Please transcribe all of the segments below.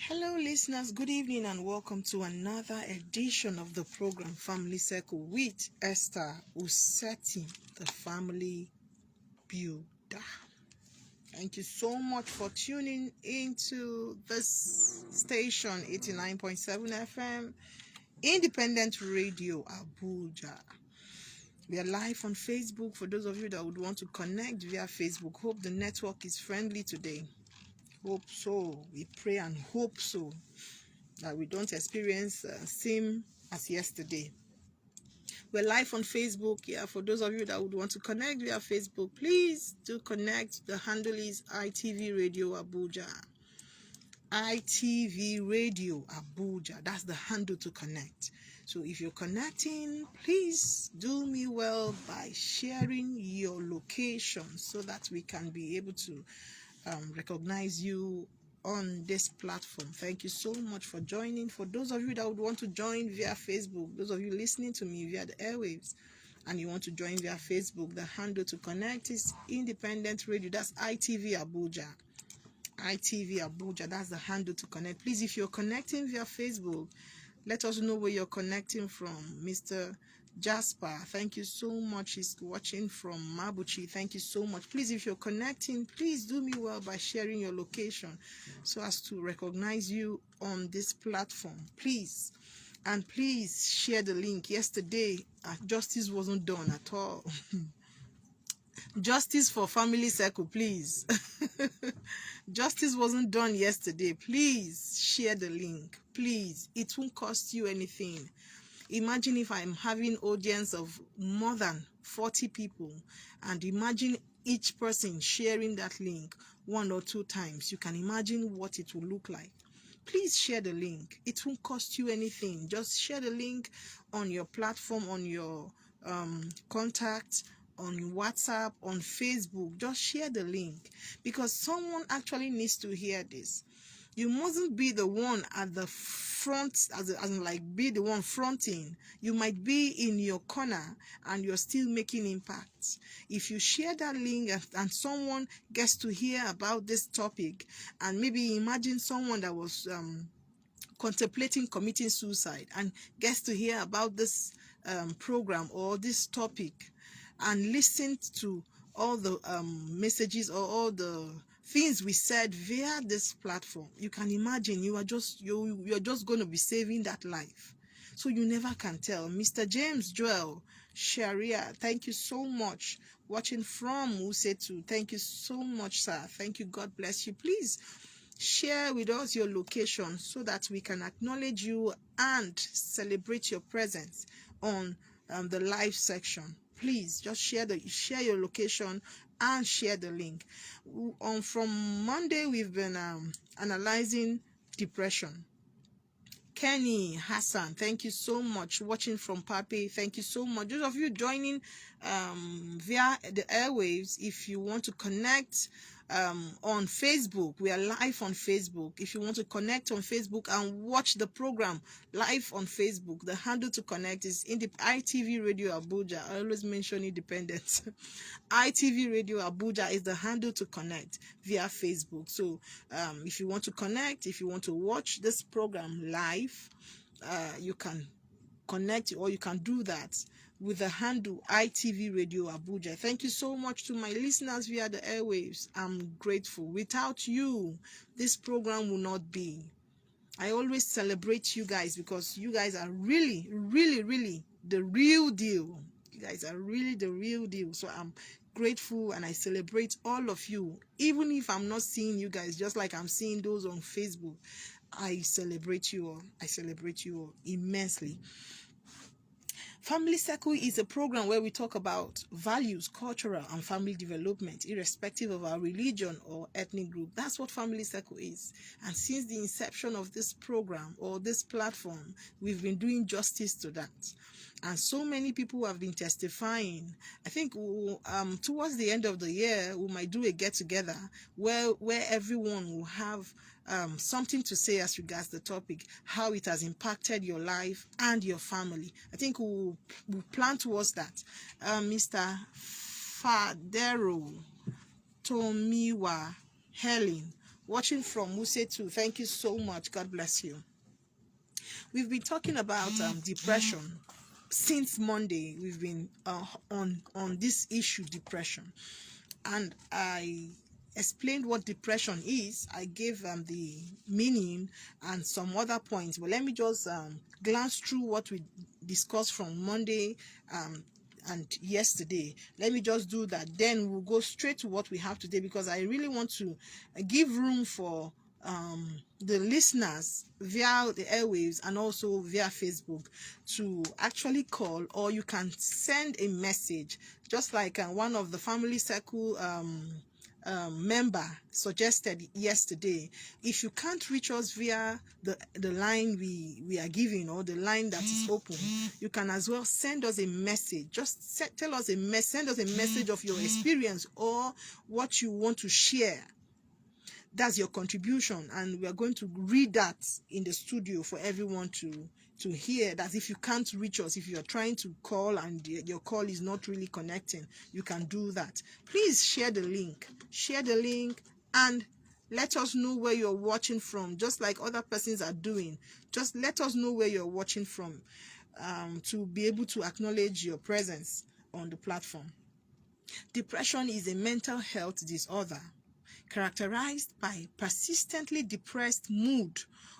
Hello, listeners. Good evening and welcome to another edition of the program Family Circle with Esther, Usetim, the family builder. Thank you so much for tuning into this station, 89.7 FM, Independent Radio, Abuja. We are live on Facebook for those of you that would want to connect via Facebook. Hope the network is friendly today. Hope so. We pray and hope so that we don't experience same as yesterday. We're live on Facebook. Yeah, for those of you that would want to connect via Facebook, please do connect. The handle is ITV Radio Abuja. ITV Radio Abuja. That's the handle to connect. So if you're connecting, please do me well by sharing your location so that we can be able to recognize you on this platform. Thank you so much for joining. For those of you that would want to join via Facebook, those of you listening to me via the airwaves and you want to join via Facebook, the handle to connect is Independent Radio. That's ITV Abuja. ITV Abuja, that's the handle to connect. Please, if you're connecting via Facebook, let us know where you're connecting from. Mr. Jasper, thank you so much. He's watching from Mabuchi. Thank you so much. Please, if you're connecting, please do me well by sharing your location so as to recognize you on this platform. Please. And please share the link. Yesterday, justice wasn't done at all. Justice for Family Circle, please. Justice wasn't done yesterday. Please share the link. Please. It won't cost you anything. Imagine if I'm having audience of more than 40 people, and imagine each person sharing that link 1 or 2 times. You can imagine what it will look like. Please share the link. It won't cost you anything. Just share the link on your platform, on your contact, on WhatsApp, on Facebook. Just share the link because someone actually needs to hear this. You mustn't be the one at the front, as in like be the one fronting. You might be in your corner and you're still making impact. If you share that link and someone gets to hear about this topic, and maybe imagine someone that was contemplating committing suicide and gets to hear about this program or this topic and listen to all the messages or all the things we said via this platform, you can imagine you're just going to be saving that life. So you never can tell. Mr. James Joel Sharia, thank you so much. Watching from Usetim, thank you so much, sir. Thank you. God bless you. Please share with us your location so that we can acknowledge you and celebrate your presence on the live section. Please just share your location and share the link. From Monday, we've been analyzing depression. Kenny Hassan, thank you so much. Watching from Pape, thank you so much. Those of you joining via the airwaves, if you want to connect on Facebook, we are live on Facebook. If you want to connect on Facebook and watch the program live on Facebook, the handle to connect is in the ITV Radio Abuja. I always mention independence. ITV Radio Abuja is the handle to connect via Facebook. So if you want to connect, if you want to watch this program live, you can connect, or you can do that with the handle ITV Radio Abuja. Thank you so much to my listeners via the airwaves. I'm grateful. Without you, this program will not be. I always celebrate you guys because you guys are really, really, really the real deal. You guys are really the real deal. So I'm grateful and I celebrate all of you. Even if I'm not seeing you guys, just like I'm seeing those on Facebook, I celebrate you all. I celebrate you all immensely. Family Circle is a program where we talk about values, cultural and family development, irrespective of our religion or ethnic group. That's what Family Circle is. And since the inception of this program or this platform, we've been doing justice to that. And so many people have been testifying. I think towards the end of the year, we might do a get-together where everyone will have something to say as regards the topic, how it has impacted your life and your family. I think we'll plan towards that. Mr. Fadero Tomiwa Helen, watching from Usetim. Thank you so much. God bless you. We've been talking about depression since Monday. We've been on this issue, depression, and I explained what depression is. I gave the meaning and some other points, but let me just glance through what we discussed from Monday and yesterday. Let me just do that, then we'll go straight to what we have today, because I really want to give room for the listeners via the airwaves and also via Facebook to actually call, or you can send a message, just like one of the family circle member suggested yesterday. If you can't reach us via the line we are giving, or the line that is open, you can as well send us a message. Just send us a message of your experience or what you want to share. That's your contribution, and we are going to read that in the studio for everyone to hear. That if you can't reach us, if you are trying to call and your call is not really connecting, you can do that. Please share the link, and let us know where you're watching from, just like other persons are doing. Just let us know where you're watching from, to be able to acknowledge your presence on the platform. Depression is a mental health disorder characterized by persistently depressed mood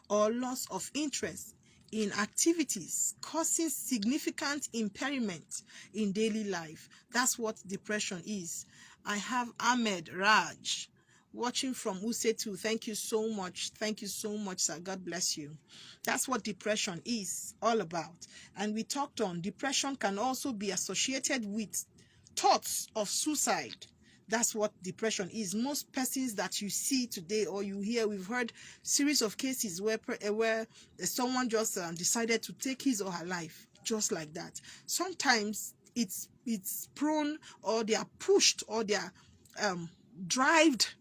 or loss of interest in activities, causing significant impairment in daily life. That's what depression is. I have Ahmed Raj watching from Usetim. Thank you so much. Thank you so much, sir. God bless you. That's what depression is all about. And we talked on depression can also be associated with thoughts of suicide. That's what depression is. Most persons that you see today or you hear, we've heard series of cases where someone just decided to take his or her life, just like that. Sometimes it's prone, or they are pushed, or they are drived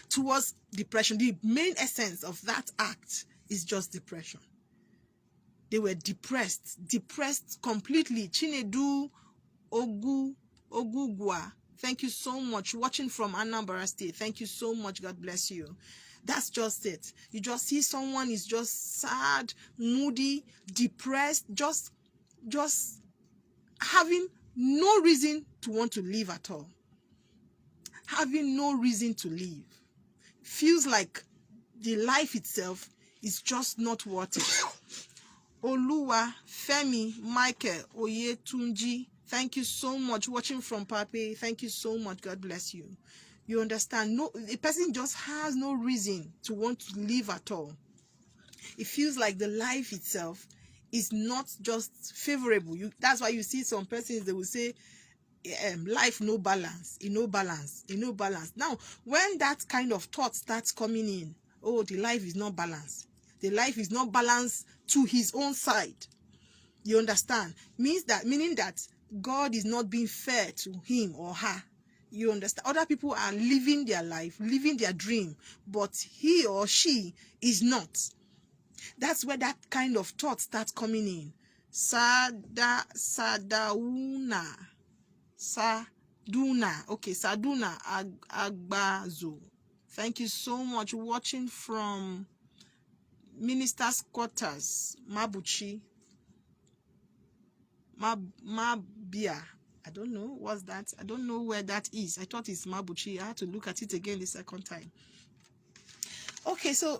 towards depression. The main essence of that act is just depression. They were depressed completely. Chinedu Ogugwa, thank you so much. Watching from Anambra State. Thank you so much. God bless you. That's just it. You just see someone is just sad, moody, depressed, just having no reason to want to live at all. Having no reason to live. Feels like the life itself is just not worth it. Oluwa, Femi, Michael, Oyetunji, thank you so much. Watching from Pape, thank you so much. God bless you. You understand? No, the person just has no reason to want to live at all. It feels like the life itself is not just favorable. That's why you see some persons, they will say, life no balance, no balance. Now, when that kind of thought starts coming in, oh, the life is not balanced. The life is not balanced to his own side. You understand? Meaning that God is not being fair to him or her. You understand? Other people are living their life, living their dream, but he or she is not. That's where that kind of thought starts coming in. Saduna. Okay, Saduna Agbazo. Thank you so much. Watching from Minister's Quarters, Mabuchi. Mabia. I don't know. What's that? I don't know where that is. I thought it's Mabuchi. I had to look at it again the second time. Okay, so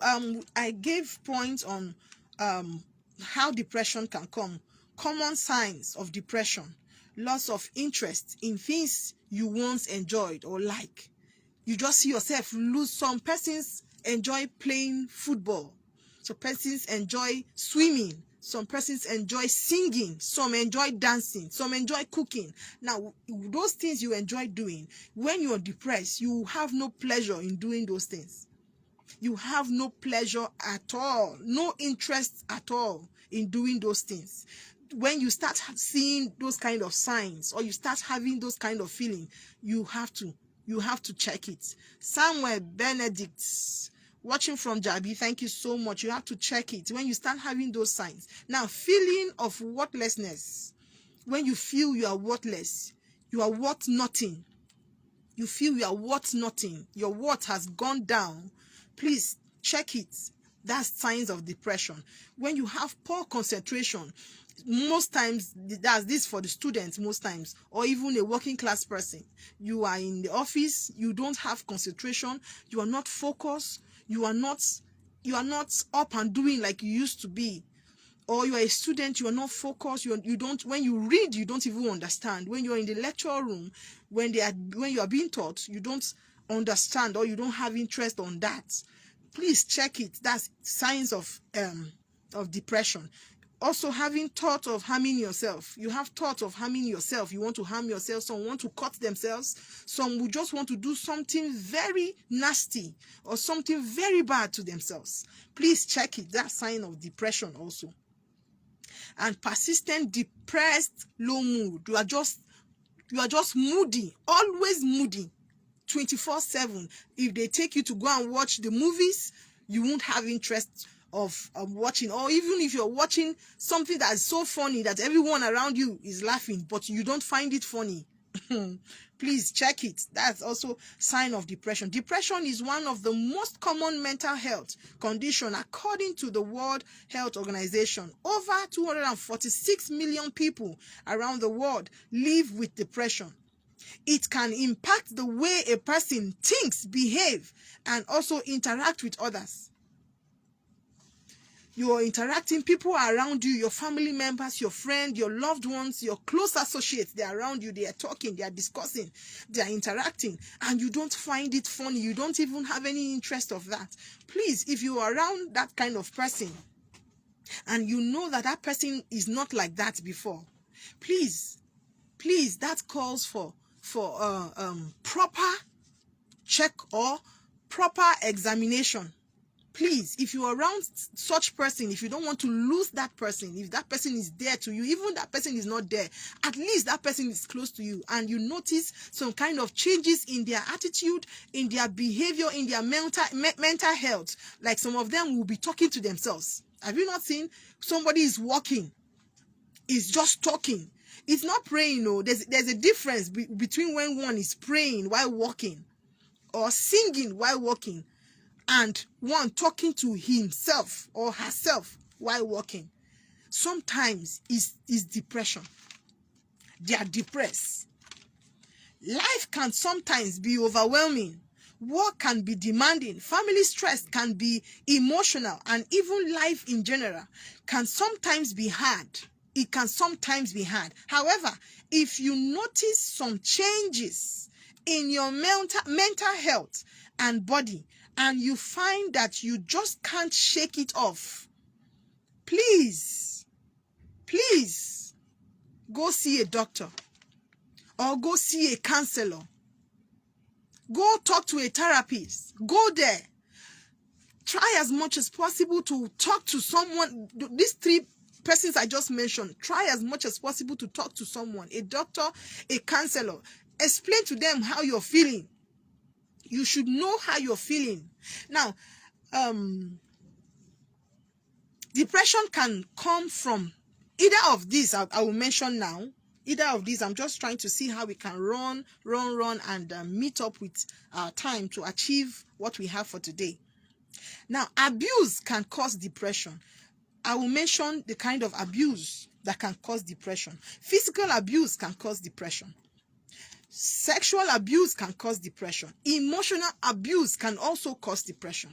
I gave points on how depression can come. Common signs of depression: loss of interest in things you once enjoyed or like. You just see yourself lose. Some persons enjoy playing football. Some persons enjoy swimming. Some persons enjoy singing. Some enjoy dancing. Some enjoy cooking. Now, those things you enjoy doing, when you're depressed, you have no pleasure in doing those things. You have no pleasure at all, no interest at all in doing those things. When you start seeing those kind of signs, or you start having those kind of feeling, you have to check it. Samuel Benedict, watching from Jabi, thank you so much. You have to check it when you start having those signs. Now, feeling of worthlessness. When you feel you are worthless, you are worth nothing. You feel you are worth nothing. Your worth has gone down. Please check it. That's signs of depression. When you have poor concentration, most times, that's this for the students most times, or even a working class person. You are in the office, you don't have concentration, you are not focused, you are not up and doing like you used to be. Or you are a student, you are not focused, you don't, when you read, you don't even understand. When you're in the lecture room, when you are being taught, you don't understand, or you don't have interest on that. Please check it. That's signs of depression. Also, having thought of harming yourself. You have thought of harming yourself. You want to harm yourself. Some want to cut themselves. Some will just want to do something very nasty or something very bad to themselves. Please check it. That's sign of depression also. And persistent, depressed, low mood. You are just moody, always moody, 24/7. If they take you to go and watch the movies, you won't have interest of watching. Or even if you're watching something that is so funny that everyone around you is laughing, but you don't find it funny. Please check it. That's also sign of depression. Depression is one of the most common mental health condition according to the World Health Organization. Over 246 million people around the world live with depression. It can impact the way a person thinks, behave, and also interact with others. You are interacting, people are around you, your family members, your friends, your loved ones, your close associates, they are around you, they are talking, they are discussing, they are interacting, and you don't find it funny, you don't even have any interest of that. Please, if you are around that kind of person, and you know that that person is not like that before, please, that calls for proper check or proper examination. Please, if you're around such person, if you don't want to lose that person, if that person is there to you, even that person is not there, at least that person is close to you, and you notice some kind of changes in their attitude, in their behavior, in their mental health. Like some of them will be talking to themselves. Have you not seen somebody is walking, is just talking? It's not praying. No, there's a difference between when one is praying while walking or singing while walking, and one talking to himself or herself while walking. Sometimes is depression. They are depressed. Life can sometimes be overwhelming. Work can be demanding. Family stress can be emotional, and even life in general can sometimes be hard. It can sometimes be hard. However, if you notice some changes in your mental health and body, and you find that you just can't shake it off, please go see a doctor or go see a counselor. Go talk to a therapist. Go there. Try as much as possible to talk to someone. These three persons I just mentioned, try as much as possible to talk to someone, a doctor, a counselor. Explain to them how you're feeling. You should know how you're feeling. Now, depression can come from either of these I will mention now. Either of these, I'm just trying to see how we can run and meet up with our time to achieve what we have for today. Now, abuse can cause depression. I will mention the kind of abuse that can cause depression. Physical abuse can cause depression. Sexual abuse can cause depression. Emotional abuse can also cause depression.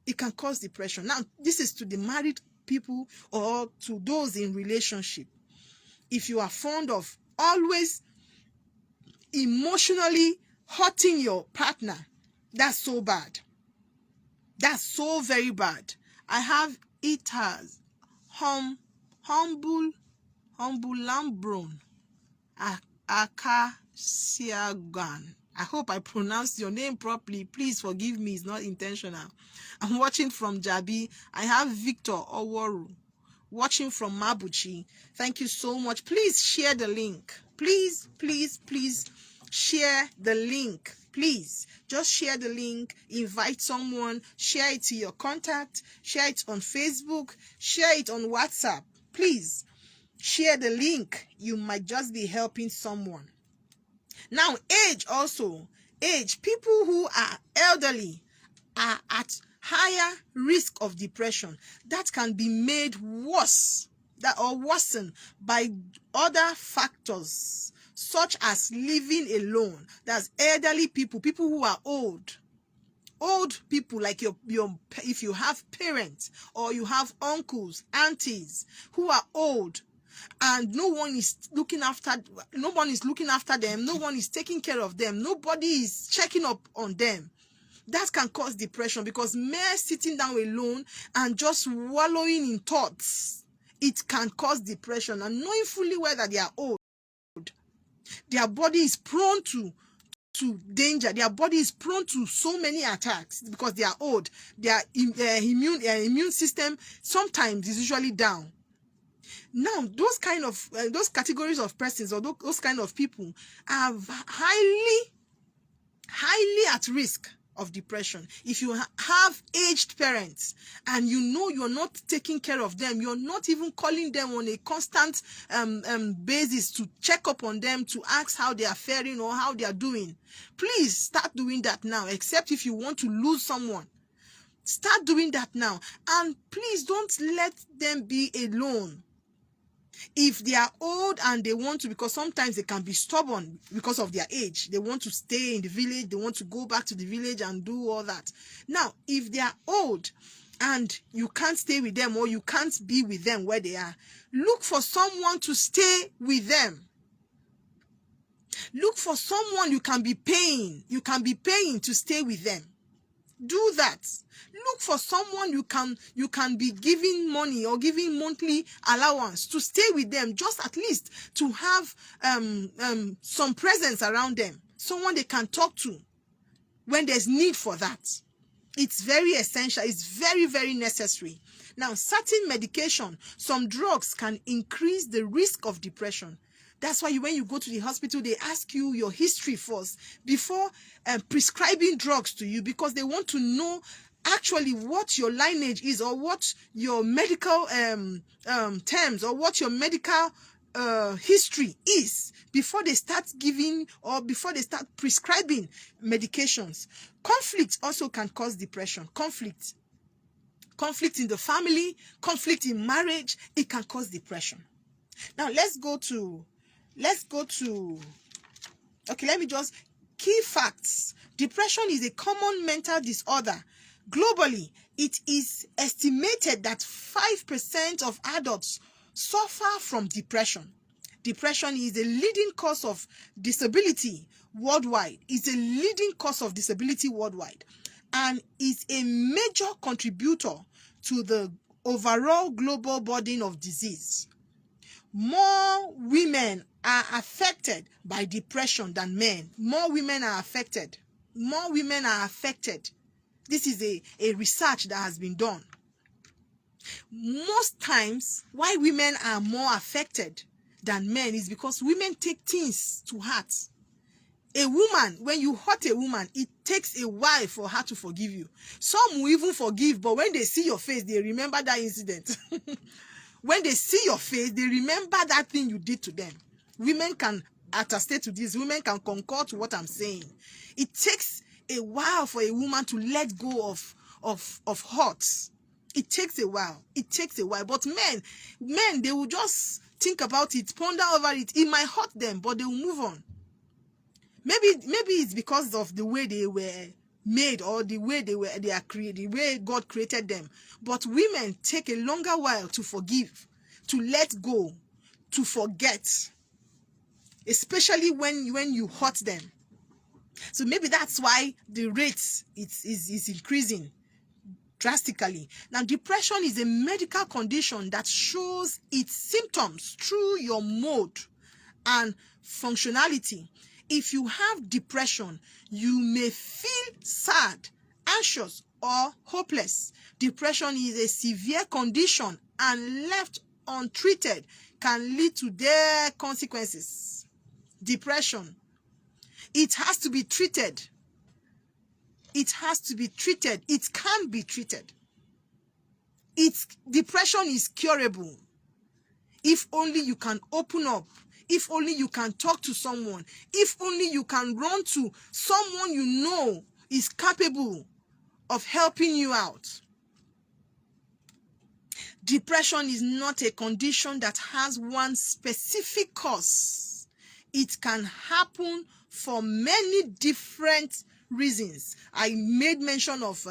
It can cause depression. Now, this is to the married people or to those in relationship. If you are fond of always emotionally hurting your partner, that's so bad. That's so very bad. I have it as humble lambron Akasiagan. I hope I pronounced your name properly. Please forgive me, it's not intentional. I'm watching from Jabi. I have Victor Oworu watching from Mabuchi. Thank you so much. Please share the link. Please share the link. Please just share the link, invite someone, share it to your contact, share it on Facebook, share it on WhatsApp. Please share the link. You might just be helping someone. Now, age also. age, people who are elderly are at higher risk of depression that can be made worse or worsened by other factors such as living alone. That's elderly people, people who are old people, like your if you have parents or you have uncles, aunties who are old and no one is looking after them, no one is taking care of them, nobody is checking up on them. That can cause depression, because mere sitting down alone and just wallowing in thoughts, it can cause depression. And knowing fully well that they are old, their body is prone to danger, their body is prone to so many attacks because they are old. Their immune system sometimes is usually down. Now, those categories of persons, or those kind of people, are highly at risk of depression. If you have aged parents and you know you're not taking care of them, you're not even calling them on a constant basis to check up on them, to ask how they are faring or how they are doing, please start doing that now. Except if you want to lose someone, start doing that now. And please don't let them be alone. If they are old and they want to, because sometimes they can be stubborn because of their age, they want to stay in the village, they want to go back to the village and do all that. Now, if they are old and you can't stay with them, or you can't be with them where they are, look for someone to stay with them. Look for someone you can be paying to stay with them. Do that. Look for someone you can be giving money or giving monthly allowance to stay with them, just at least to have some presence around them, someone they can talk to when there's need for that. It's very essential. It's very, very necessary. Now, certain medication, some drugs can increase the risk of depression. That's why when you go to the hospital, they ask you your history first before prescribing drugs to you, because they want to know actually what your lineage is, or what your medical terms, or what your medical history is, before they start giving or before they start prescribing medications. Conflict also can cause depression. Conflict in the family, conflict in marriage, it can cause depression. Now let's go to okay, let me just key facts. Depression is a common mental disorder. Globally, it is estimated that 5% of adults suffer from depression. Depression is a leading cause of disability worldwide. It's a leading cause of disability worldwide, and is a major contributor to the overall global burden of disease. More women are affected by depression than men. More women are affected. This is a research that has been done. Most times, why women are more affected than men is because women take things to heart. A woman, when you hurt a woman, it takes a while for her to forgive you. Some will even forgive, but when they see your face, they remember that incident. When they see your face, they remember that thing you did to them. Women can attest to this. Women can concur to what I'm saying. It takes a while for a woman to let go of hurts. It takes a while. But men, they will just think about it, ponder over it. It might hurt them, but they will move on. Maybe it's because of the way they were made, or the way they are created, the way God created them. But women take a longer while to forgive, to let go, to forget, especially when you hurt them. So maybe that's why the rate is increasing drastically. Now, depression is a medical condition that shows its symptoms through your mode and functionality. If you have depression, you may feel sad, anxious, or hopeless. Depression is a severe condition, and left untreated can lead to dire consequences. Depression, it has to be treated. It can be treated. Depression is curable if only you can open up. If only you can talk to someone. If only you can run to someone you know is capable of helping you out. Depression is not a condition that has one specific cause. It can happen for many different reasons. I made mention of,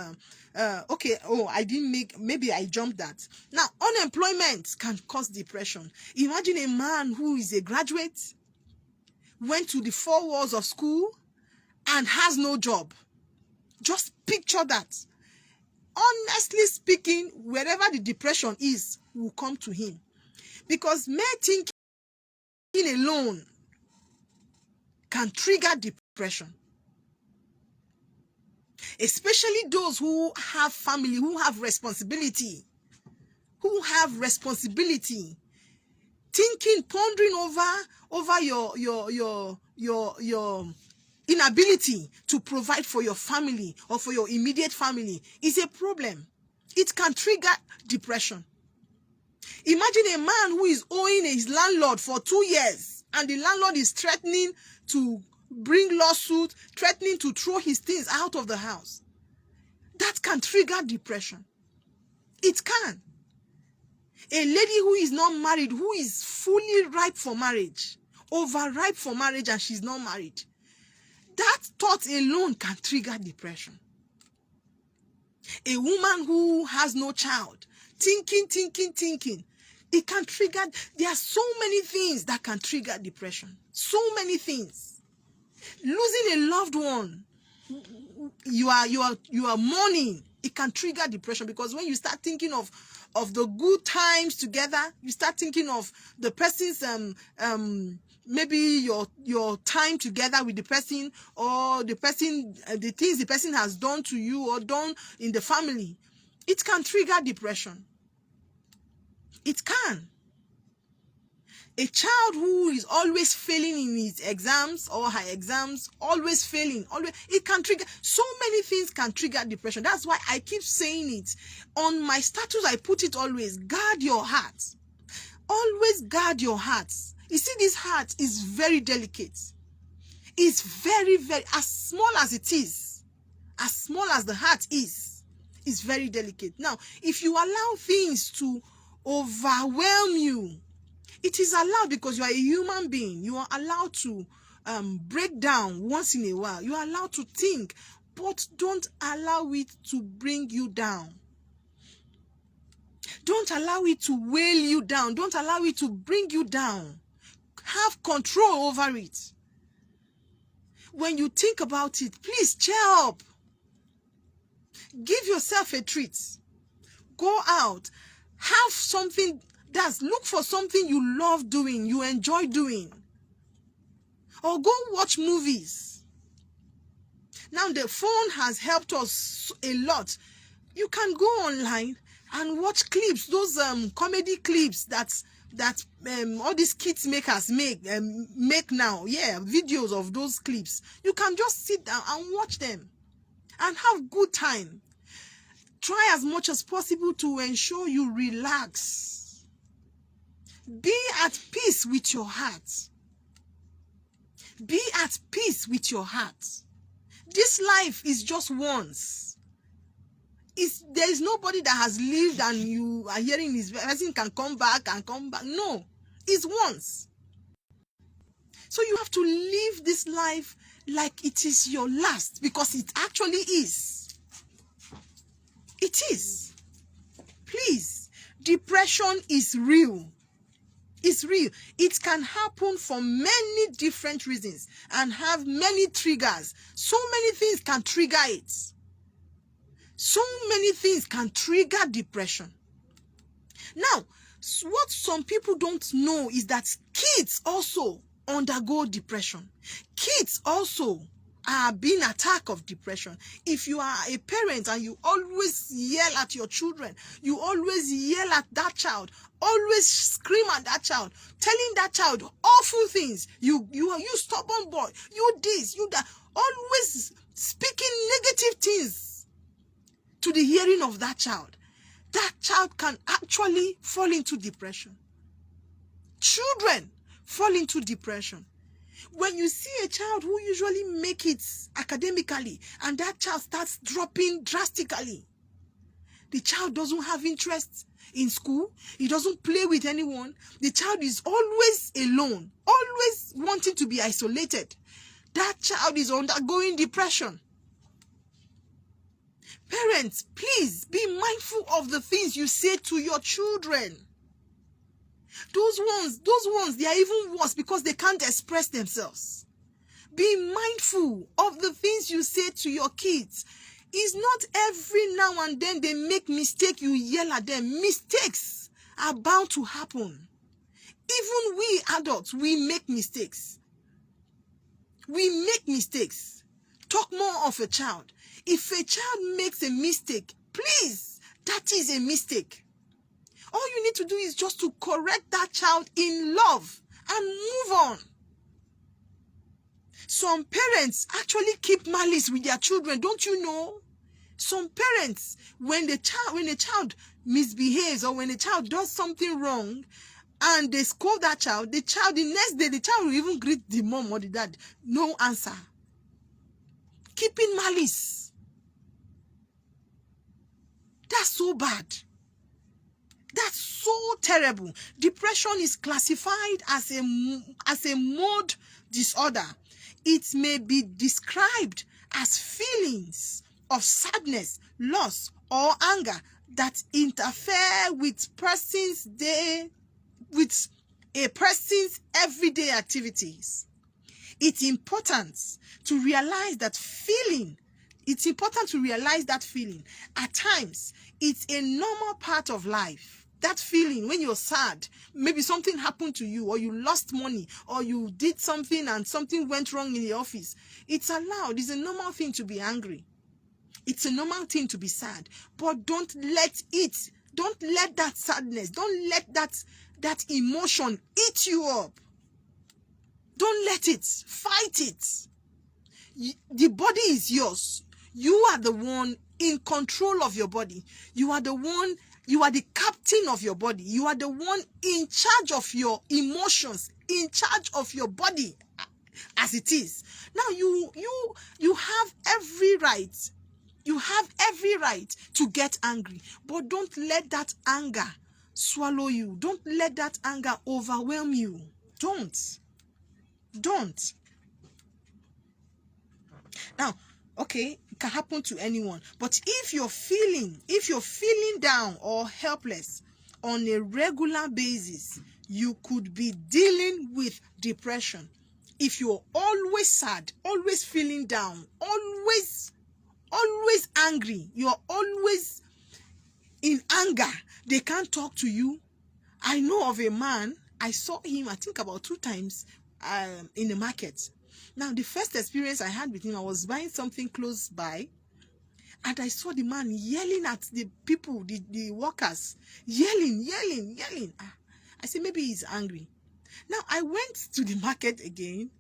maybe I jumped that. Now, unemployment can cause depression. Imagine a man who is a graduate, went to the 4 walls of school, and has no job. Just picture that. Honestly speaking, wherever the depression is, will come to him. Because mere thinking alone can trigger depression. Especially those who have family, who have responsibility. Thinking, pondering over your inability to provide for your family or for your immediate family is a problem. It can trigger depression. Imagine a man who is owing his landlord for 2 years and the landlord is threatening to bring lawsuit, threatening to throw his things out of the house. That can trigger depression. It can. A lady who is not married, who is fully ripe for marriage, overripe for marriage, and she's not married. That thought alone can trigger depression. A woman who has no child, thinking. It can trigger. There are so many things that can trigger depression. So many things. Losing a loved one, you are mourning. It can trigger depression, because when you start thinking of the good times together, you start thinking of the person's maybe your time together with the person, or the things the person has done to you or done in the family. It can trigger depression. It can. A child who is always failing in his exams or her exams, always failing, it can trigger. So many things can trigger depression. That's why I keep saying it. On my status, I put it always: guard your heart. Always guard your heart. You see, this heart is very delicate. It's very, very, as small as it is, as small as the heart is, it's very delicate. Now, if you allow things to overwhelm you, it is allowed, because you are a human being. You are allowed to break down once in a while. You are allowed to think, but don't allow it to bring you down. Don't allow it to weigh you down. Don't allow it to bring you down. Have control over it. When you think about it, please cheer up. Give yourself a treat. Go out. Have something. Look for something you love doing, you enjoy doing. Or go watch movies. Now the phone has helped us a lot. You can go online and watch clips, those comedy clips that all these kids makers make now. Yeah, videos of those clips. You can just sit down and watch them and have good time. Try as much as possible to ensure you relax. Be at peace with your heart. Be at peace with your heart. This life is just once. There is nobody that has lived and you are hearing this person can come back and come back. No, it's once. So you have to live this life like it is your last, because it actually is. It is. Please, depression is real. It's real. It can happen for many different reasons and have many triggers. So many things can trigger it. So many things can trigger depression. Now, what some people don't know is that kids also undergo depression. Kids also are being attacked of depression. If you are a parent and you always yell at your children, you always yell at that child, always scream at that child, telling that child awful things, you stubborn boy, you this, you that, always speaking negative things to the hearing of that child can actually fall into depression. Children fall into depression. When you see a child who usually make it academically and that child starts dropping drastically, the child doesn't have interest in school, he doesn't play with anyone, the child is always alone, always wanting to be isolated, that child is undergoing depression. Parents, please be mindful of the things you say to your children. Those ones, they are even worse because they can't express themselves. Be mindful of the things you say to your kids. It's not every now and then they make mistake, you yell at them. Mistakes are bound to happen. Even we adults, we make mistakes. We make mistakes. Talk more of a child. If a child makes a mistake, please, that is a mistake. All you need to do is just to correct that child in love and move on. Some parents actually keep malice with their children, don't you know? Some parents, when a child misbehaves or when a child does something wrong and they scold that child, the next day, the child will even greet the mom or the dad. No answer. Keeping malice. That's so bad. That's so terrible. Depression is classified as a mood disorder. It may be described as feelings of sadness, loss, or anger that interfere with a person's everyday activities. It's important to realize that feeling. At times, it's a normal part of life. That feeling when you're sad, maybe something happened to you, or you lost money, or you did something and something went wrong in the office. It's allowed. It's a normal thing to be angry. It's a normal thing to be sad. But don't let that sadness, don't let that emotion eat you up. Don't let it. Fight it. The body is yours. You are the one in control of your body. You are the captain of your body. You are the one in charge of your emotions, in charge of your body as it is. Now you have every right. You have every right to get angry, but don't let that anger swallow you. Don't let that anger overwhelm you. Don't. Now, okay, it can happen to anyone, but if you're feeling down or helpless on a regular basis, you could be dealing with depression. If you're always sad, always feeling down, always angry, you're always in anger, they can't talk to you. I know of a man, I saw him, I think about 2 times in the market. Now, the first experience I had with him, I was buying something close by, and I saw the man yelling at the people, the workers, yelling. I said, maybe he's angry. Now, I went to the market again,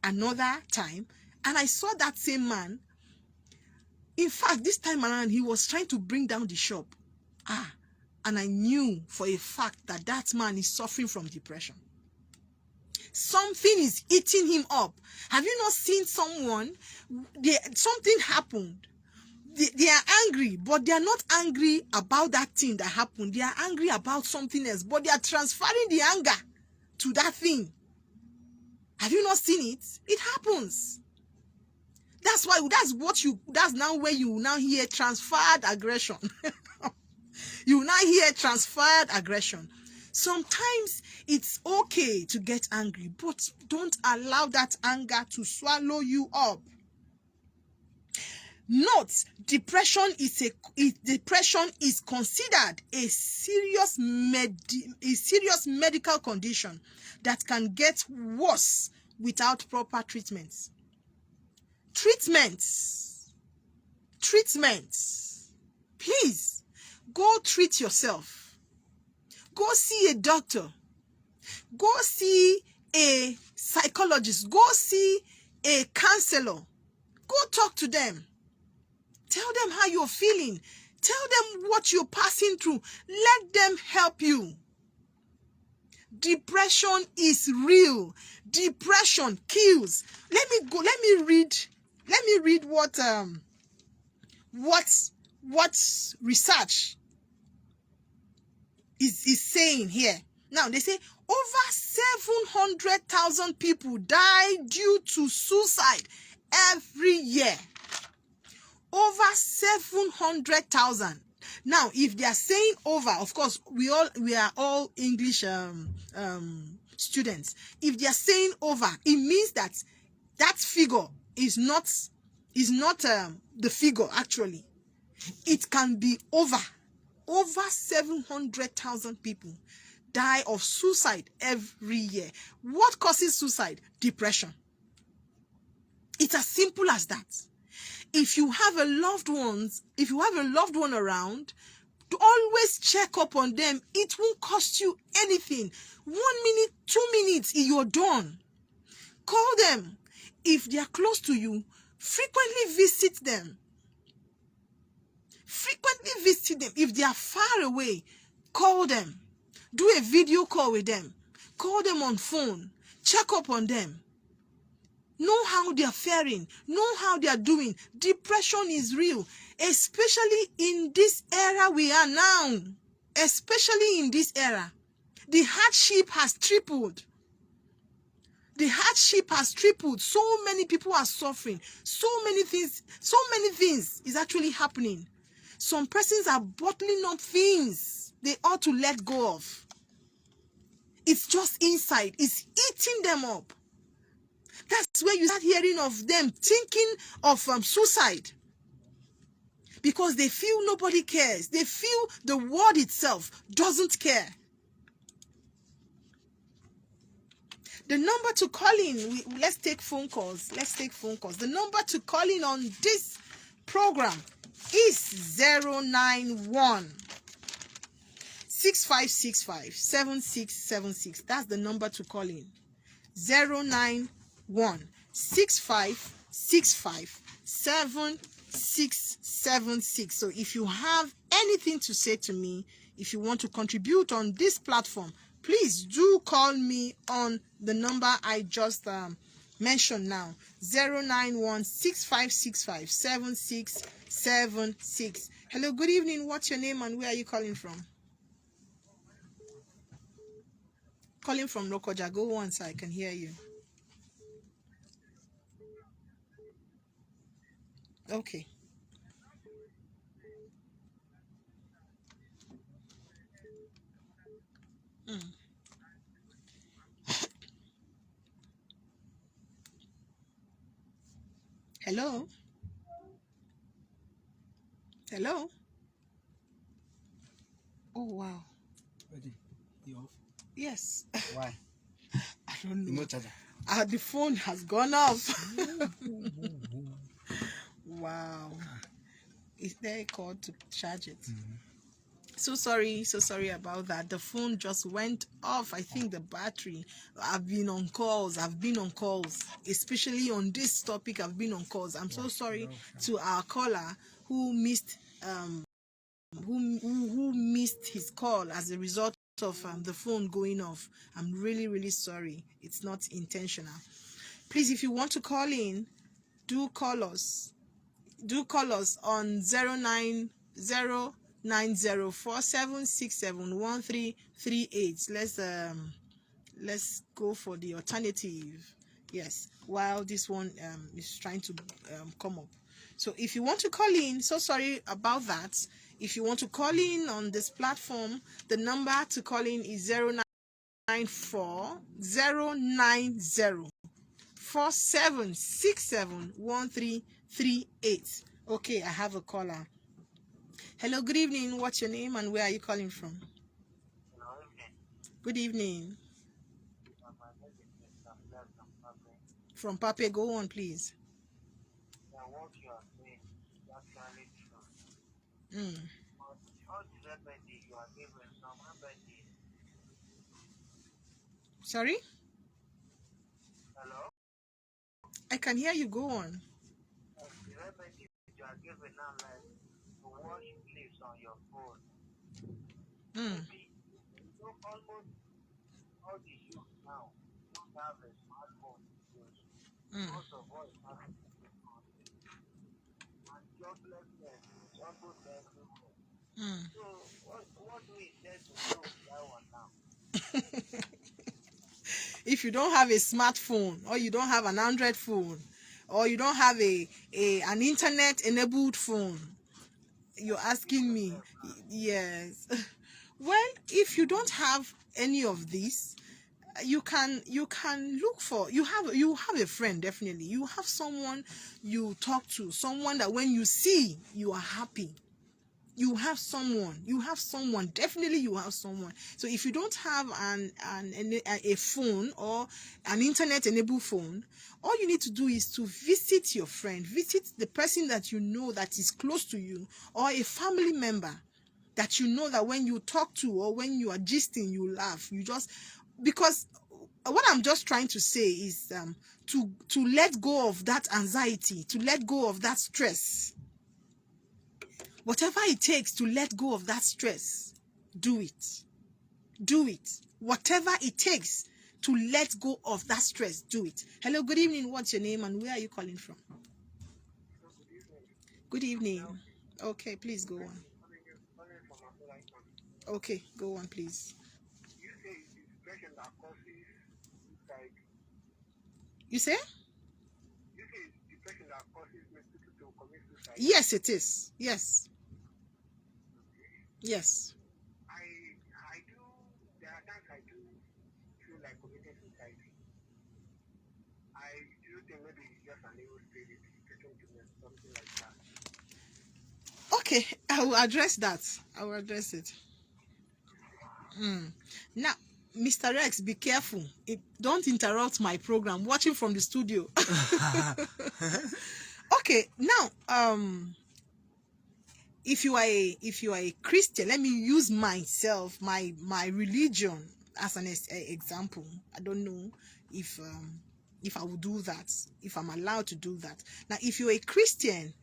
another time, and I saw that same man. In fact, this time around, he was trying to bring down the shop. And I knew for a fact that that man is suffering from depression. Something is eating him up. Have you not seen someone, something happened, they are angry, but they are not angry about that thing that happened. They are angry about something else, but they are transferring the anger to that thing. Have you not seen it? It happens. That's now where you now hear transferred aggression. You now hear transferred aggression. Sometimes it's okay to get angry, but don't allow that anger to swallow you up. Note, depression is considered a serious medical condition that can get worse without proper treatments. Treatments. Please, go treat yourself. Go see a doctor. Go see a psychologist. Go see a counselor. Go talk to them. Tell them how you're feeling. Tell them what you're passing through. Let them help you. Depression is real. Depression kills. Let me read what research is saying here. Now they say over 700,000 people die due to suicide every year. Over 700,000. Now, if they are saying over, of course, we are all English students. If they are saying over, it means that figure is not the figure actually. It can be over 700,000 people die of suicide every year. What causes suicide? Depression. It's as simple as that. If you have a loved one around, to always check up on them. It won't cost you anything. 1 minute, 2 minutes, you're done. Call them. If they are close to you, frequently visit them. Frequently visit them. If they are far away, call them. Do a video call with them. Call them on phone. Check up on them. Know how they are faring. Know how they are doing. Depression is real, especially in this era we are now. Especially in this era. The hardship has tripled. The hardship has tripled. So many people are suffering. So many things is actually happening. Some persons are bottling up things they ought to let go of. It's just inside. It's eating them up. That's where you start hearing of them thinking of suicide. Because they feel nobody cares. They feel the world itself doesn't care. The number to call in, let's take phone calls. The number to call in on this program is 091 6565 7676. That's the number to call in. 091 6565 7676. So if you have anything to say to me, if you want to contribute on this platform, please do call me on the number I just mentioned now. 091 6565 7676. Hello, good evening. What's your name and where are you calling from? Calling from Lokoja. Go on so I can hear you. Okay. Hello? Hello? Oh, wow. Ready? You off? Yes. Why? I don't know. No charger. The phone has gone off. Wow. Is there a cord to charge it? So sorry about that. The phone just went off. I think the battery. I've been on calls, especially on this topic. I've been on calls. I'm so sorry to our caller who missed who missed his call as a result of the phone going off. I'm really sorry. It's not intentional. Please, if you want to call in, do call us on 09047671338. Let's go for the alternative. Yes, while this one is trying to come up. So if you want to call in, so sorry about that. If you want to call in on this platform, the number to call in is 094-090-4767-1338. Okay, I have a caller. Hello, good evening. What's your name and where are you calling from? Good evening. From Pape, go on, please. What you are saying is actually true. But all the remedy you are given, some remedy. Sorry? Hello? I can hear you. Go on. The remedy you are given now, like to wash leaves on your phone. Maybe, almost all the youth now don't have a smartphone because Mm. most of us have content. And joblessness is almost everywhere. Mm. So what do we say to deal with that one now? If you don't have a smartphone, or you don't have an Android phone, or you don't have an internet enabled phone, you're asking me. Yes. Well, if you don't have any of these, you can look for, you have a friend. Definitely you have someone you talk to, someone that when you see you are happy. You have someone, definitely you have someone. So if you don't have a phone or an internet enabled phone, all you need to do is to visit your friend, visit the person that you know that is close to you, or a family member that you know that when you talk to, or when you are gisting, you laugh. You just, because what I'm just trying to say is to let go of that anxiety, to let go of that stress. Whatever it takes to let go of that stress, do it. Do it. Whatever it takes to let go of that stress, do it. Hello, good evening. What's your name and where are you calling from? So good evening. Good evening. Now, Okay, please go on. coming from a right now, Okay, go on, please. you say it's depression that causes suicide. You say? You say it's depression that causes people to commit suicide. Yes, it is. Yes. Yes. I do. There are times I do feel like committing suicide. I do think maybe it's just an evil spirit speaking to me, something like that. Okay, I will address that. I will address it. Now, Mr. Rex, be careful. Don't interrupt my program. Watching from the studio. Okay, now, if you are a Christian, let me use myself, my religion as an example. I don't know if I will do that, if I'm allowed to do that. Now, if you're a Christian,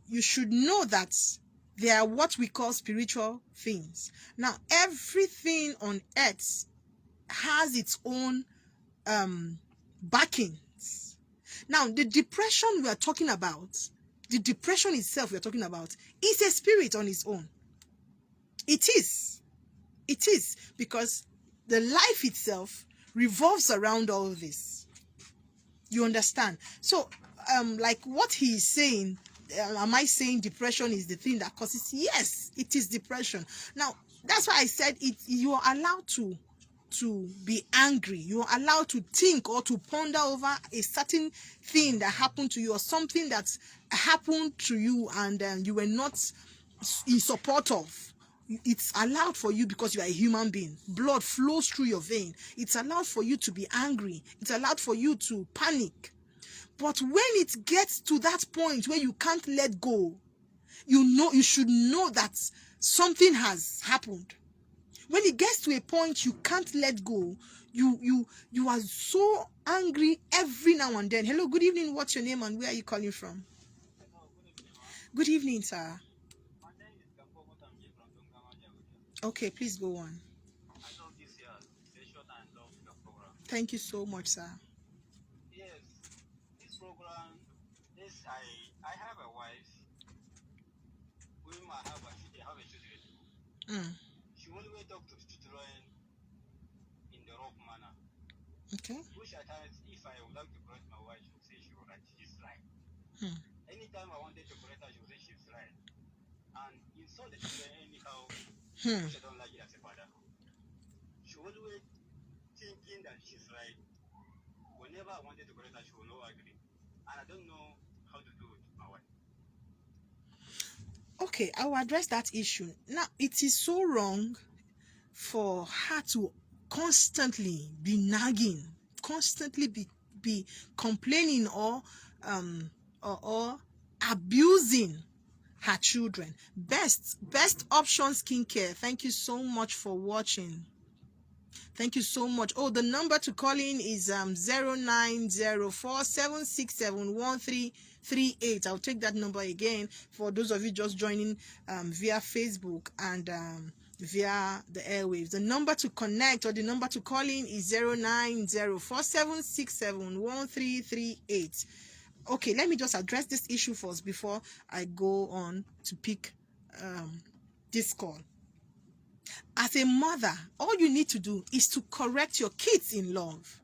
you should know that there are what we call spiritual things. Now, everything on earth has its own backings. Now, the depression we are talking about, the depression itself we are talking about, is a spirit on its own. It is. It is, because the life itself revolves around all this. You understand? So, like what he is saying, am I saying depression is the thing that causes? Yes, it is depression. Now, that's why I said it. You are allowed to be angry. You are allowed to think or to ponder over a certain thing that happened to you, or something that happened to you and you were not in support of. It's allowed for you because you are a human being. Blood flows through your vein. It's allowed for you to be angry. It's allowed for you to panic. But when it gets to that point where you can't let go, you should know that something has happened. When it gets to a point you can't let go, you are so angry every now and then. Hello, good evening. What's your name and where are you calling from? Hello, good evening, ma. Good evening, sir. My name is Gambo Motamji from Dongama, Jabuja. Okay, please go on. I love this year session and love your program. Thank you so much, sir. Yes, this program, this I have a wife, whom I have a children. She always talk to children in the rough manner. Okay. Which at times, if I would like to correct my wife, she would say she's right. Anytime I wanted to correct her, she would say she's right. And insult the children anyhow, which I don't like it as a father. She always thinking that she's right. Whenever I wanted to correct her, she will not agree. And I don't know how to do it with my wife. Okay, I will address that issue. Now, it is so wrong for her to constantly be nagging, constantly be complaining or abusing her children. Best option skincare. Thank you so much for watching. Thank you so much. Oh, the number to call in is 0904-767-1338. I'll take that number again for those of you just joining via Facebook, and via the airwaves. The number to connect or the number to call in is 09047671338. Okay, let me just address this issue first before I go on to pick this call. As a mother, all you need to do is to correct your kids in love.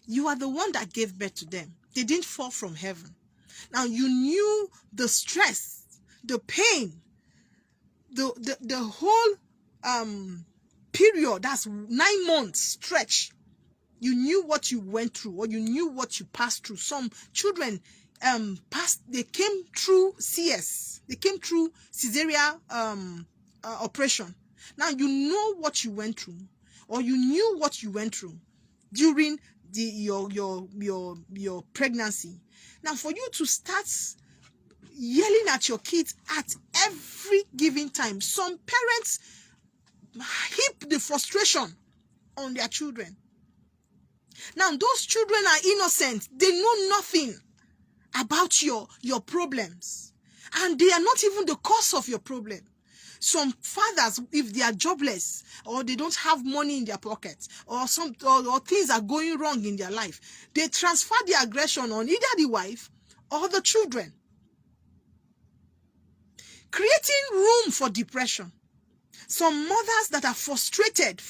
You are the one that gave birth to them. They didn't fall from heaven. Now, you knew the stress, the pain, the whole period, that's 9 months stretch. You knew what you went through, or you knew what you passed through. Some children they came through CS, they came through cesarean operation. Now you know what you went through, or you knew what you went through during your pregnancy. Now, for you to start yelling at your kids at every given time, some parents heap the frustration on their children. Now, those children are innocent. They know nothing about your problems, and they are not even the cause of your problem. Some fathers, if they are jobless, or they don't have money in their pocket, or things are going wrong in their life, they transfer the aggression on either the wife or the children, creating room for depression. Some mothers that are frustrated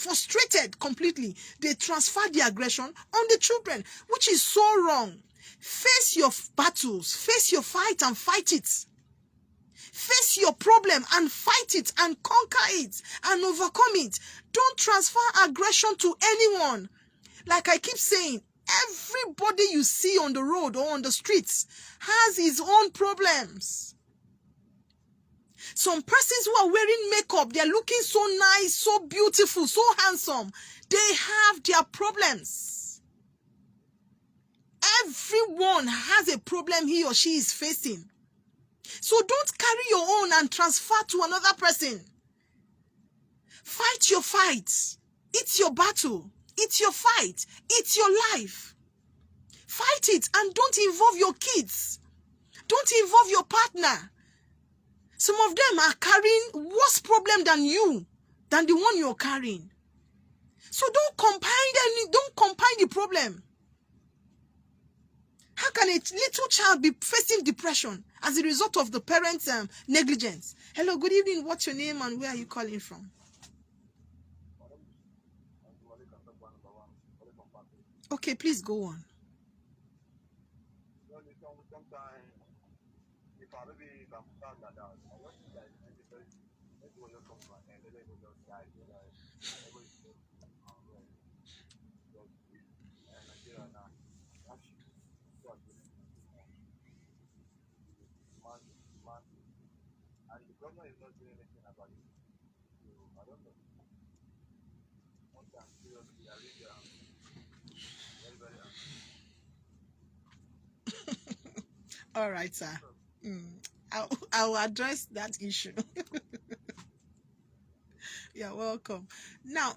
completely, they transfer the aggression on the children, which is so wrong. Face your battles, face your fight and fight it. Face your problem and fight it and conquer it and overcome it. Don't transfer aggression to anyone. Like I keep saying, everybody you see on the road or on the streets has his own problems. Some persons who are wearing makeup, they're looking so nice, so beautiful, so handsome. They have their problems. Everyone has a problem he or she is facing. So don't carry your own and transfer to another person. Fight your fight. It's your battle. It's your fight. It's your life. Fight it, and don't involve your kids. Don't involve your partner. Some of them are carrying worse problem than the one you're carrying. So don't combine the problem. How can a little child be facing depression as a result of the parents' negligence? Hello, good evening. What's your name and where are you calling from? Okay, please go on. And the government is not doing anything about it. So I don't know. One time, seriously, I really very, very All right, sir. I'll address that issue. You're welcome. Now,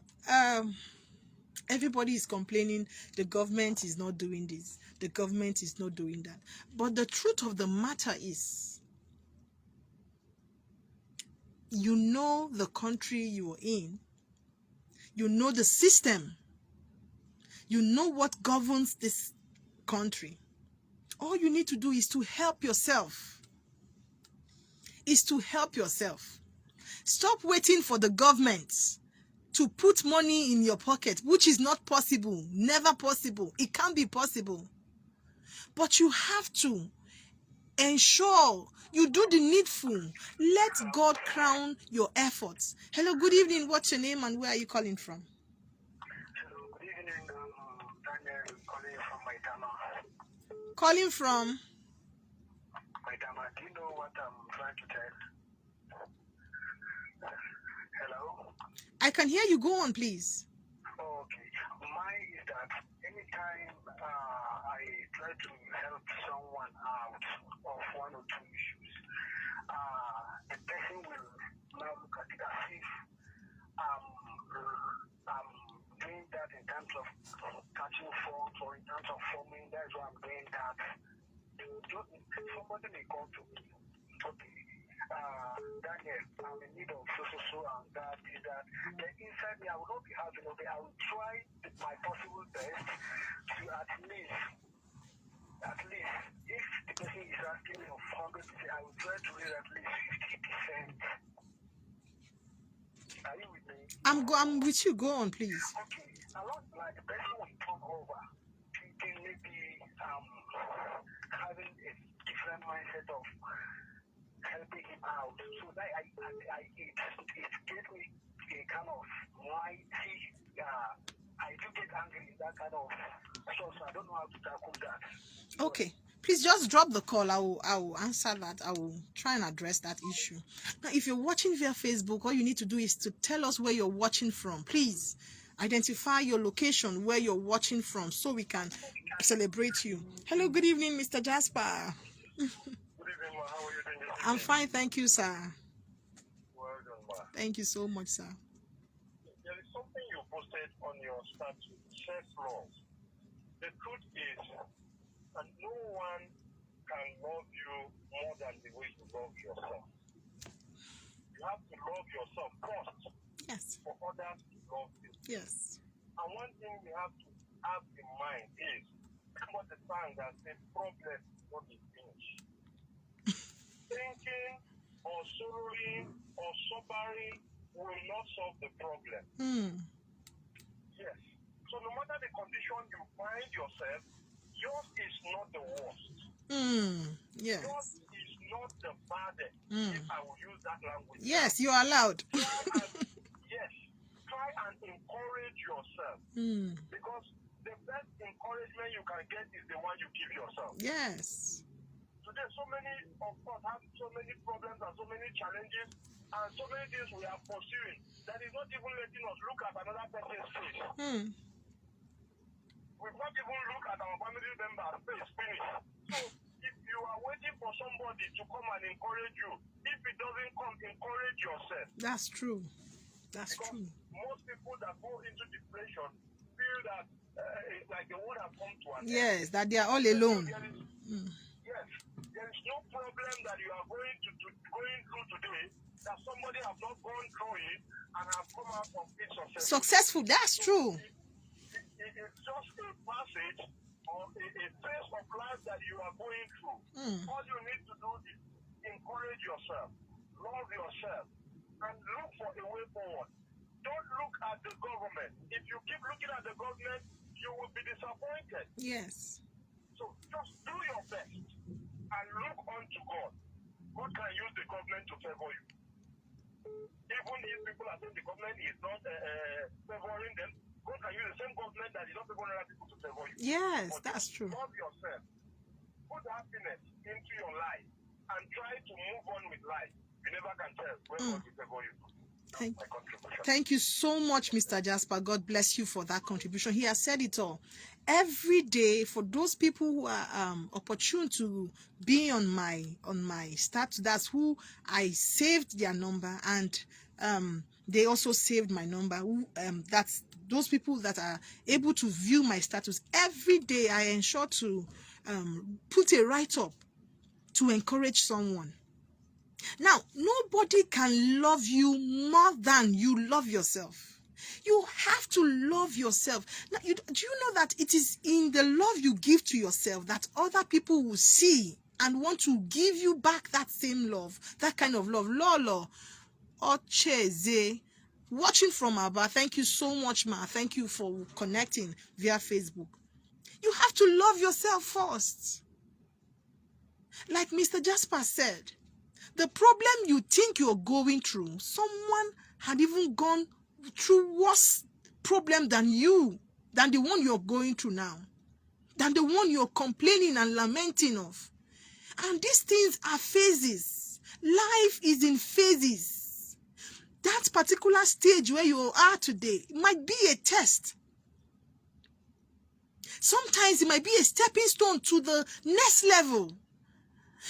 everybody is complaining the government is not doing this, the government is not doing that. But the truth of the matter is, you know the country you are in, you know the system, you know what governs this country. All you need to do is to help yourself. Stop waiting for the government to put money in your pocket, which is not possible, never possible. It can't be possible. But you have to ensure you do the needful. Let God crown your efforts. Hello, good evening. What's your name and where are you calling from? Hello, good evening. Daniel calling from Maitama. Calling from? Maitama, do you know what I'm trying to tell? Hello? I can hear you. Go on, please. Okay. Mine is that anytime I try to help someone out of one or two issues, the person will now look at it as if I'm doing that in terms of catching fault or in terms of forming. That's why I'm doing that. Somebody may come to me, okay, Daniel, I'm in need of so and that is that. Then inside me, I will not be having of it. I will try my possible best to at least, if the person is asking me of 100%, I will try to raise at least 50%. Are you with me? I'm with you. Go on, please. Okay. Along like the person will turn over, thinking maybe having a different mindset of helping him out. So that it gave me a kind of mighty. I do get angry in that kind of stuff. So I don't know how to tackle that. Okay. Please just drop the call. I will answer that. I will try and address that issue. Now, if you're watching via Facebook, all you need to do is to tell us where you're watching from. Please identify your location where you're watching from so we can celebrate you. Hello, good evening, Mr. Jasper. Good evening, ma. How are you doing this I'm fine, thank you, sir. Well done, ma. Thank you so much, sir. There is something you posted on your status, self-love. The truth is, and no one can love you more than the way you love yourself. You have to love yourself first Yes, for others to love you. yes. And one thing we have to have in mind is, what the song that says, problem not be finished. Thinking or sorrowing or suffering will not solve the problem. Yes. So no matter the condition you find yourself, yours is not the worst. Yes. Yours is not the baddest, if I will use that language. Yes, you are allowed. Try and encourage yourself. Because the best encouragement you can get is the one you give yourself. Yes. Today, so many of us have so many problems and so many challenges and so many things we are pursuing that is not even letting us look at another person's face. We've not even looked at our family member's face finish. So if you are waiting for somebody to come and encourage you, if it doesn't come, encourage yourself. That's true. That's because true. most people that go into depression feel that like the world has come to an end. Yes, that they are all alone. Yes, there is no problem that you are going through today that somebody have not gone through it and have come out of it Successful, that's true. It's just a passage or a phase of life that you are going through. All you need to do is encourage yourself, love yourself, and look for a way forward. Don't look at the government. If you keep looking at the government, you will be disappointed. Yes. So just do your best and look unto God. God can use the government to favor you. Even if people are saying the government is not favoring them, God can use the same government that is not favoring other people to favor you. Yes, but that's true. Love yourself. Put happiness into your life and try to move on with life. You never can tell when God will favor you. Thank you so much, Mr. Jasper. God bless you for that contribution. He has said it all. Every day, for those people who are opportune to be on my status, that's who I saved their number, and they also saved my number. That's those people that are able to view my status. Every day, I ensure to put a write-up to encourage someone. Now, nobody can love you more than you love yourself. You have to love yourself. Now, do you know that it is in the love you give to yourself that other people will see and want to give you back that same love, that kind of love? Lolo, Ocheze, watching from Aba, thank you so much, ma. Thank you for connecting via Facebook. You have to love yourself first. Like Mr. Jasper said, the problem you think you're going through, someone had even gone through worse problem than you, than the one you're going through now, than the one you're complaining and lamenting of. And these things are phases. Life is in phases. That particular stage where you are today might be a test. Sometimes it might be a stepping stone to the next level.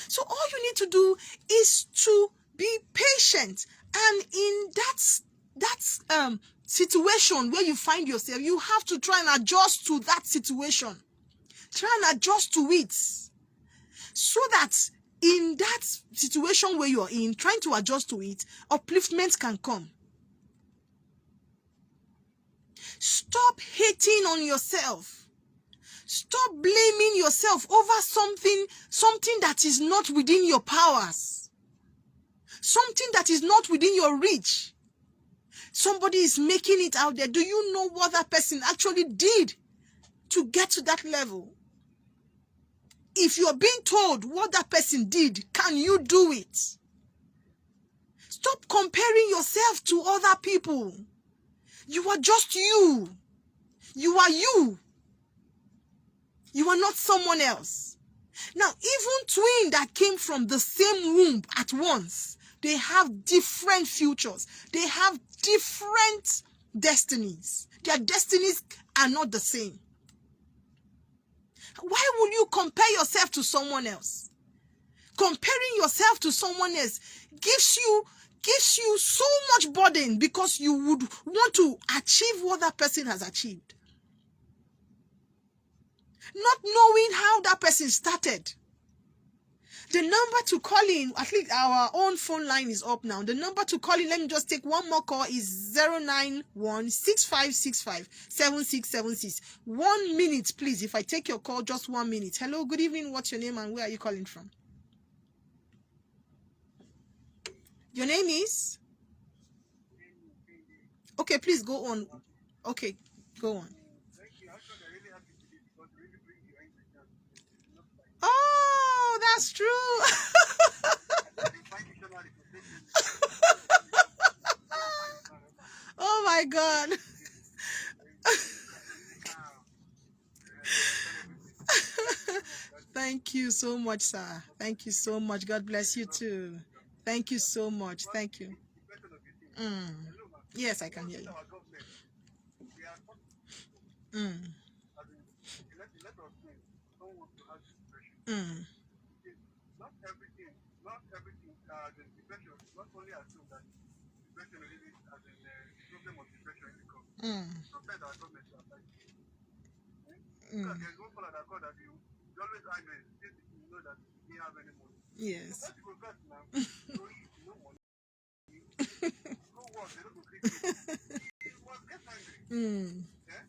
So all you need to do is to be patient, and in that situation where you find yourself, you have to try and adjust to that situation. Try and adjust to it, so that in that situation where you're in, trying to adjust to it, upliftment can come. Stop hating on yourself. Stop blaming yourself over something that is not within your powers. Something that is not within your reach. Somebody is making it out there. Do you know what that person actually did to get to that level? If you're being told what that person did, can you do it? Stop comparing yourself to other people. You are just you. You are you. You are not someone else. Now, even twins that came from the same womb at once, they have different futures. They have different destinies. Their destinies are not the same. Why would you compare yourself to someone else? Comparing yourself to someone else gives you so much burden because you would want to achieve what that person has achieved. Not knowing how that person started. The number to call in, at least our own phone line is up now. The number to call in, let me just take one more call, is 091-6565-7676. 1 minute, please. If I take your call, just 1 minute. Hello, good evening. What's your name and where are you calling from? Your name is? Okay, please go on. Okay, go on. Oh, that's true. Oh my God. Thank you so much, sir. Thank you so much. God bless you too. Thank you so much. Thank you. Yes, I can hear you. Not everything, depression, not only assume that depression really as in the problem of depression really comes. Sometimes our government will apply. Because there's one fellow that called that you always angry, since you know that you don't have any money. Yes. That's the progress now. So if you know money, go work, they don't go create you. You must get angry. Yeah?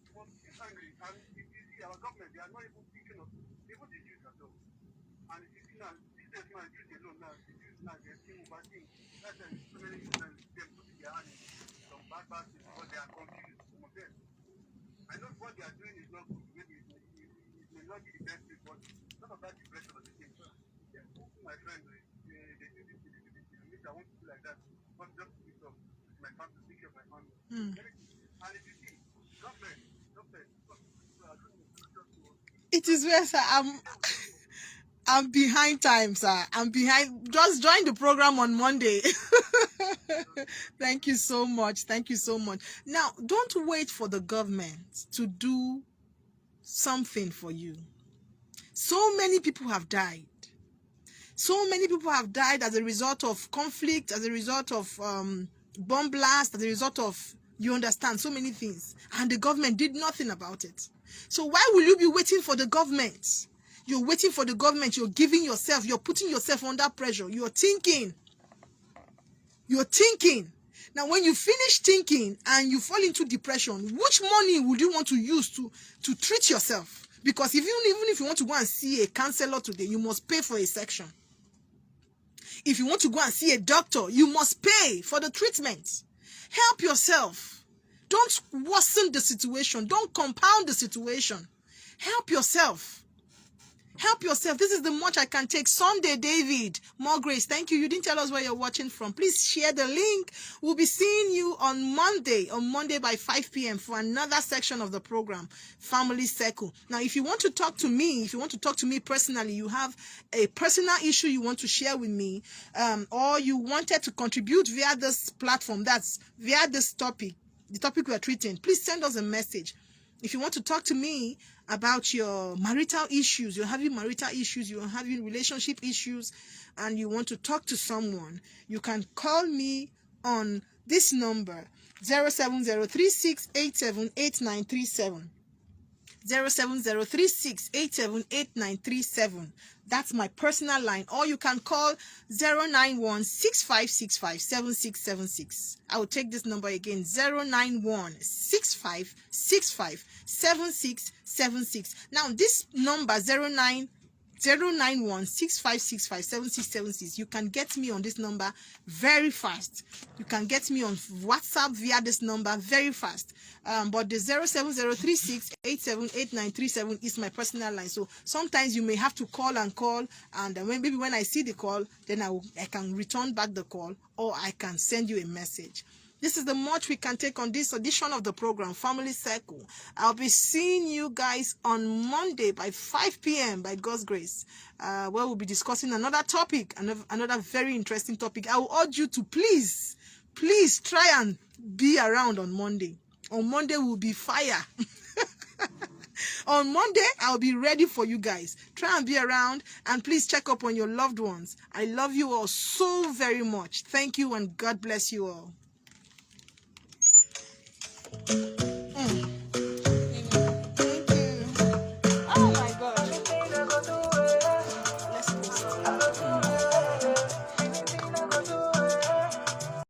You must get angry. And if you see our government, they are not even thinking of even the youth at all. And if you see now, these days now, youth alone now, the youth now, they're seeing overthink. That's why so many youth now, they're putting their hand in some bad things because they are confused. Some of them. I know what they are doing is not good. Maybe it may not be the best thing, but none of that depression of the thing. Yeah, my friend, they do this, I want to do like that. Not just to pick up my family, take care of my family. And if you see, government, it is where, sir, I'm behind time, sir. I'm behind. Just join the program on Monday. Thank you so much. Thank you so much. Now, don't wait for the government to do something for you. So many people have died. So many people have died as a result of conflict, as a result of bomb blast, as a result of, you understand, so many things. And the government did nothing about it. So why will you be waiting for the government? You're waiting for the government. You're giving yourself, you're putting yourself under pressure. You're thinking. Now, when you finish thinking and you fall into depression, which money would you want to use to treat yourself? Because even if you want to go and see a counselor today, you must pay for a section. If you want to go and see a doctor, you must pay for the treatment. Help yourself. Don't worsen the situation. Don't compound the situation. Help yourself. Help yourself. This is the much I can take. Sunday, David. More grace. Thank you. You didn't tell us where you're watching from. Please share the link. We'll be seeing you on Monday by 5 p.m. for another section of the program, Family Circle. Now, if you want to talk to me, personally, you have a personal issue you want to share with me, or you wanted to contribute via this platform, that's via this topic, the topic we're treating, please send us a message. If you want to talk to me about your marital issues, you're having marital issues, you're having relationship issues, and you want to talk to someone, you can call me on this number, 07036878937. 07036878937. That's my personal line. Or you can call 09165657676. I will take this number again, 09165657676. Now this number 09165657676. You can get me on this number very fast. You can get me on WhatsApp via this number very fast. But the 07036878937 is my personal line. So sometimes you may have to call, and maybe when I see the call, then I can return back the call, or I can send you a message. This is the much we can take on this edition of the program, Family Circle. I'll be seeing you guys on Monday by 5 p.m. by God's grace, where we'll be discussing another topic, another very interesting topic. I will urge you to please try and be around on Monday. On Monday will be fire. On Monday, I'll be ready for you guys. Try and be around, and please check up on your loved ones. I love you all so very much. Thank you, and God bless you all.